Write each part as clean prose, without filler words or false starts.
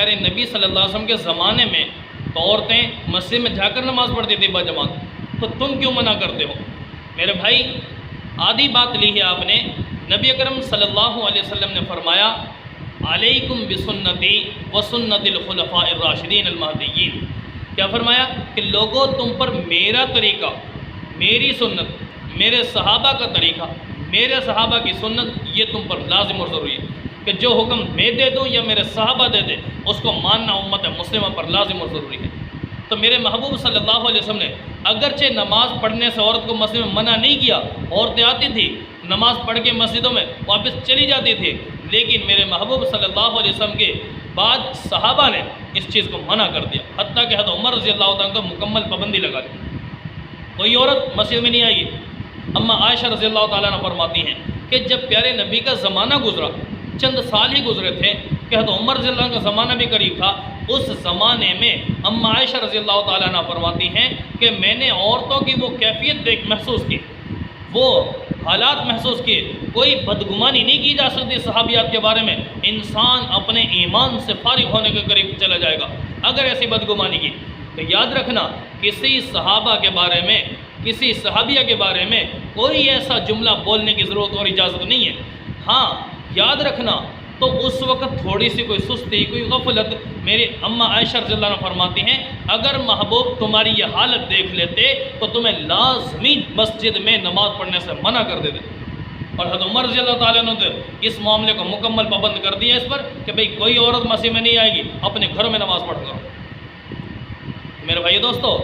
پیارے نبی صلی اللہ علیہ وسلم کے زمانے میں تو عورتیں مسجد میں جا کر نماز پڑھتی تھی باجماعت، تو تم کیوں منع کرتے ہو؟ میرے بھائی آدھی بات لی ہے آپ نے۔ نبی اکرم صلی اللہ علیہ وسلم نے فرمایا علیکم بسنتی وسنت الخلفاء الراشدین المہدیین۔ کیا فرمایا کہ لوگوں تم پر میرا طریقہ، میری سنت، میرے صحابہ کا طریقہ، میرے صحابہ کی سنت یہ تم پر لازم اور ضروری ہے کہ جو حکم میں دے دوں یا میرے صحابہ دے دیں اس کو ماننا امت مسلمہ پر لازم اور ضروری ہے۔ تو میرے محبوب صلی اللہ علیہ وسلم نے اگرچہ نماز پڑھنے سے عورت کو مسجد میں منع نہیں کیا، عورتیں آتی تھی نماز پڑھ کے مسجدوں میں واپس چلی جاتی تھی، لیکن میرے محبوب صلی اللہ علیہ وسلم کے بعد صحابہ نے اس چیز کو منع کر دیا، حتیٰ کہ حضرت عمر رضی اللہ تعالیٰ کو مکمل پابندی لگا دی، کوئی عورت مسجد میں نہیں آئے گی۔ اما عائشہ رضی اللہ تعالیٰ عنہ فرماتی ہیں کہ جب پیارے نبی کا زمانہ گزرا، چند سال ہی گزرے تھے کہ حضرت عمر رضی اللہ عنہ کا زمانہ بھی قریب تھا، اس زمانے میں اما عائشہ رضی اللہ تعالیٰ عنہ فرماتی ہیں کہ میں نے عورتوں کی وہ کیفیت محسوس کی، وہ حالات محسوس کیے، کوئی بدگمانی نہیں کی جا سکتی صحابیات کے بارے میں، انسان اپنے ایمان سے فارغ ہونے کے قریب چلا جائے گا اگر ایسی بدگمانی کی۔ تو یاد رکھنا کسی صحابہ کے بارے میں، کسی صحابیہ کے بارے میں کوئی ایسا جملہ بولنے کی ضرورت اور اجازت نہیں ہے۔ ہاں یاد رکھنا تو اس وقت تھوڑی سی کوئی سستی، کوئی غفلت، میری اماں عائشہ رضی اللہ عنہ فرماتی ہیں اگر محبوب تمہاری یہ حالت دیکھ لیتے تو تمہیں لازمی مسجد میں نماز پڑھنے سے منع کر دیتے، اور حضرت عمر رضی اللہ تعالیٰ عنہ نے اس معاملے کو مکمل پابند کر دیا اس پر کہ بھئی کوئی عورت مسجد میں نہیں آئے گی، اپنے گھروں میں نماز پڑھ کرو۔ میرے بھائی دوستو،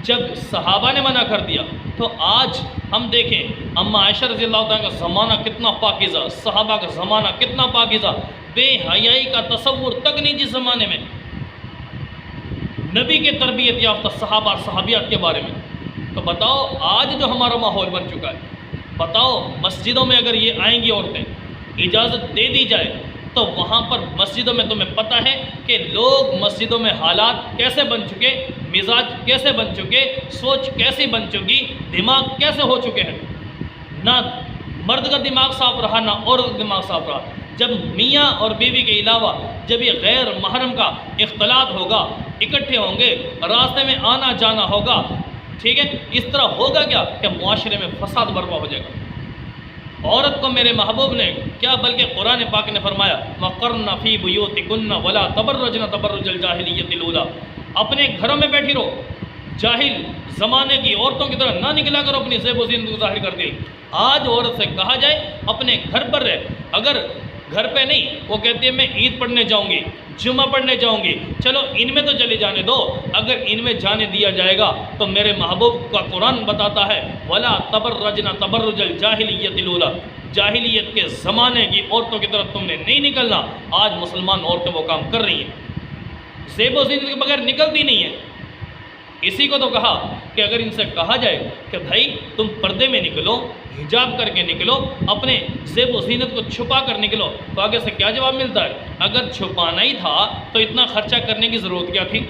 جب صحابہ نے منع کر دیا تو آج ہم دیکھیں اما عائشہ رضی اللہ تعالیٰ کا زمانہ کتنا پاکیزہ، صحابہ کا زمانہ کتنا پاکیزہ، بے حیائی کا تصور تک نہیں جس زمانے میں، نبی کے تربیت یافتہ صحابہ اور صحابیات کے بارے میں۔ تو بتاؤ آج جو ہمارا ماحول بن چکا ہے، بتاؤ مسجدوں میں اگر یہ آئیں گی عورتیں، اجازت دے دی جائے تو وہاں پر مسجدوں میں تمہیں پتہ ہے کہ لوگ مسجدوں میں حالات کیسے بن چکے، مزاج کیسے بن چکے، سوچ کیسی بن چکی، دماغ کیسے ہو چکے ہیں، نہ مرد کا دماغ صاف رہا نہ عورت کا دماغ صاف رہا۔ جب میاں اور بیوی کے علاوہ جب یہ غیر محرم کا اختلاط ہوگا، اکٹھے ہوں گے، راستے میں آنا جانا ہوگا، ٹھیک ہے، اس طرح ہوگا کیا کہ معاشرے میں فساد برپا ہو جائے گا۔ عورت کو میرے محبوب نے کیا بلکہ قرآن پاک نے فرمایا وَقَرْنَ فِي بُيُوتِكُنَّ وَلَا تَبَرَّجْنَ تَبَرُّجَ الْجَاهِلِيَّةِ الْأُولَىٰ، اپنے گھروں میں بیٹھی رہو، جاہل زمانے کی عورتوں کی طرح نہ نکلا کرو، اپنی زیب و زینت کو ظاہر کر دی۔ آج عورت سے کہا جائے اپنے گھر پر رہ، اگر گھر پہ نہیں، وہ کہتی ہے میں عید پڑھنے جاؤں گی، جمعہ پڑھنے جاؤں گی، چلو ان میں تو چلے جانے دو، اگر ان میں جانے دیا جائے گا تو میرے محبوب کا قرآن بتاتا ہے وَلَا تَبَرَّجْنَ تَبَرُّجَ الْجَاهِلِيَّةِ الْأُولَىٰ، جاہلیت کے زمانے کی عورتوں کی طرف تم نے نہیں نکلنا۔ آج مسلمان عورتیں وہ کام کر رہی ہیں، زیب و زینت کے بغیر نکلتی نہیں ہیں۔ اسی کو تو کہا کہ اگر ان سے کہا جائے کہ بھائی تم پردے میں نکلو، حجاب کر کے نکلو، اپنے زیب و زینت کو چھپا کر نکلو، تو آگے سے کیا جواب ملتا ہے؟ اگر چھپانا ہی تھا تو اتنا خرچہ کرنے کی ضرورت کیا تھی؟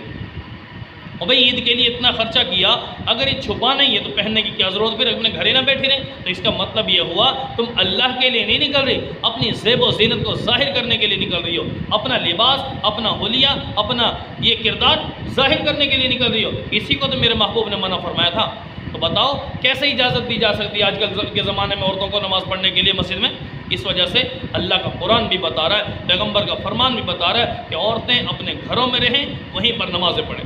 اور بھائی عید کے لیے اتنا خرچہ کیا، اگر یہ چھپا نہیں ہے تو پہننے کی کیا ضرورت، پھر اپنے گھرے نہ بیٹھی رہے؟ تو اس کا مطلب یہ ہوا تم اللہ کے لیے نہیں نکل رہی، اپنی زیب و زینت کو ظاہر کرنے کے لیے نکل رہی ہو، اپنا لباس، اپنا حلیہ، اپنا یہ کردار ظاہر کرنے کے لیے نکل رہی ہو۔ اسی کو تو میرے محبوب نے منع فرمایا تھا۔ تو بتاؤ کیسے اجازت دی جا سکتی ہے آج کل کے زمانے میں عورتوں کو نماز پڑھنے کے لیے مسجد میں؟ اس وجہ سے اللہ کا قرآن بھی بتا رہا ہے، پیغمبر کا فرمان بھی بتا رہا ہے کہ عورتیں اپنے گھروں میں رہیں، وہیں پر نمازیں پڑھیں۔